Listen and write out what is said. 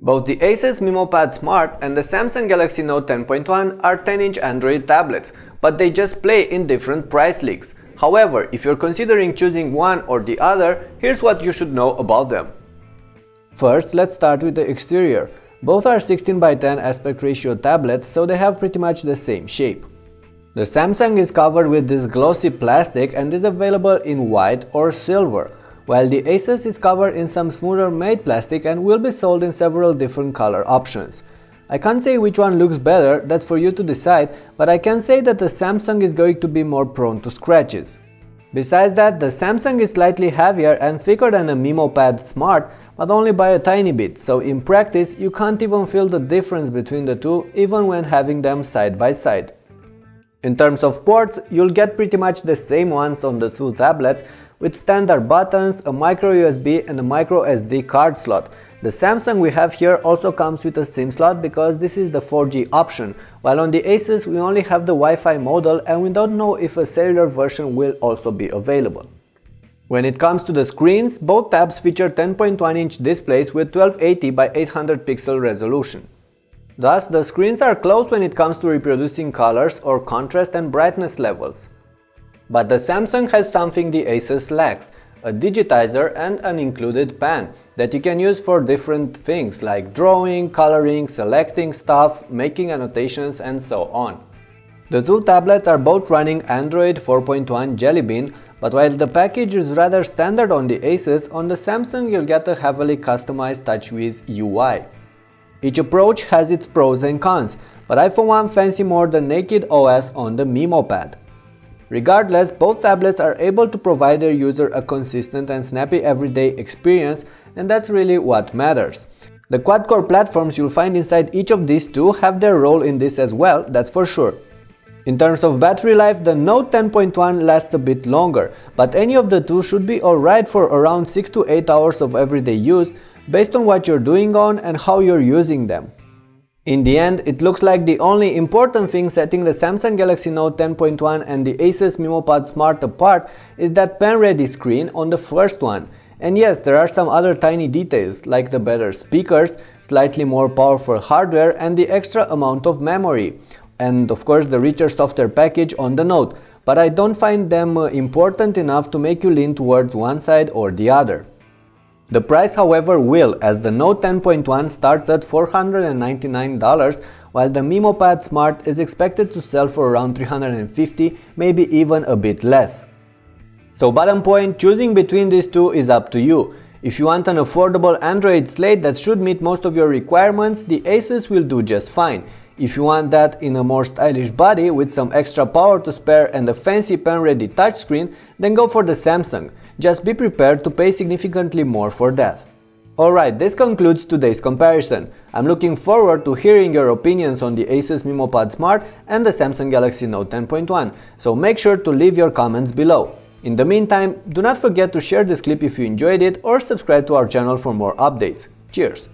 Both the Asus Memo Pad Smart and the Samsung Galaxy Note 10.1 are 10-inch Android tablets, but they just play in different price leagues. However, if you're considering choosing one or the other, here's what you should know about them. First, let's start with the exterior. Both are 16:10 aspect ratio tablets, so they have pretty much the same shape. The Samsung is covered with this glossy plastic and is available in white or silver, while the Asus is covered in some smoother matte plastic and will be sold in several different color options. I can't say which one looks better, that's for you to decide, but I can say that the Samsung is going to be more prone to scratches. Besides that, the Samsung is slightly heavier and thicker than the Memo Pad Smart, but only by a tiny bit, so in practice you can't even feel the difference between the two even when having them side by side. In terms of ports, you'll get pretty much the same ones on the two tablets, with standard buttons, a micro USB and a micro SD card slot. The Samsung we have here also comes with a SIM slot because this is the 4G option, while on the Asus we only have the Wi-Fi model and we don't know if a cellular version will also be available. When it comes to the screens, both tabs feature 10.1-inch displays with 1280 by 800 pixel resolution. Thus, the screens are close when it comes to reproducing colors or contrast and brightness levels. But the Samsung has something the Asus lacks: a digitizer and an included pen that you can use for different things like drawing, coloring, selecting stuff, making annotations and so on. The two tablets are both running Android 4.1 Jelly Bean, but while the package is rather standard on the Asus, on the Samsung you'll get a heavily customized TouchWiz UI. Each approach has its pros and cons, but I for one fancy more the naked OS on the Memo Pad. Regardless, both tablets are able to provide their user a consistent and snappy everyday experience, and that's really what matters. The quad-core platforms you'll find inside each of these two have their role in this as well, that's for sure. In terms of battery life, the Note 10.1 lasts a bit longer, but any of the two should be alright for around 6 to 8 hours of everyday use, based on what you're doing on and how you're using them. In the end, it looks like the only important thing setting the Samsung Galaxy Note 10.1 and the Asus Memo Pad Smart apart is that pen-ready screen on the first one. And yes, there are some other tiny details, like the better speakers, slightly more powerful hardware and the extra amount of memory. And of course the richer software package on the Note, but I don't find them important enough to make you lean towards one side or the other. The price, however, will, as the Note 10.1 starts at $499, while the Memo Pad Smart is expected to sell for around $350, maybe even a bit less. So bottom point, choosing between these two is up to you. If you want an affordable Android slate that should meet most of your requirements, the Asus will do just fine. If you want that in a more stylish body with some extra power to spare and a fancy pen-ready touchscreen, then go for the Samsung. Just be prepared to pay significantly more for that. Alright, this concludes today's comparison. I'm looking forward to hearing your opinions on the Asus Memo Pad Smart and the Samsung Galaxy Note 10.1, so make sure to leave your comments below. In the meantime, do not forget to share this clip if you enjoyed it or subscribe to our channel for more updates. Cheers!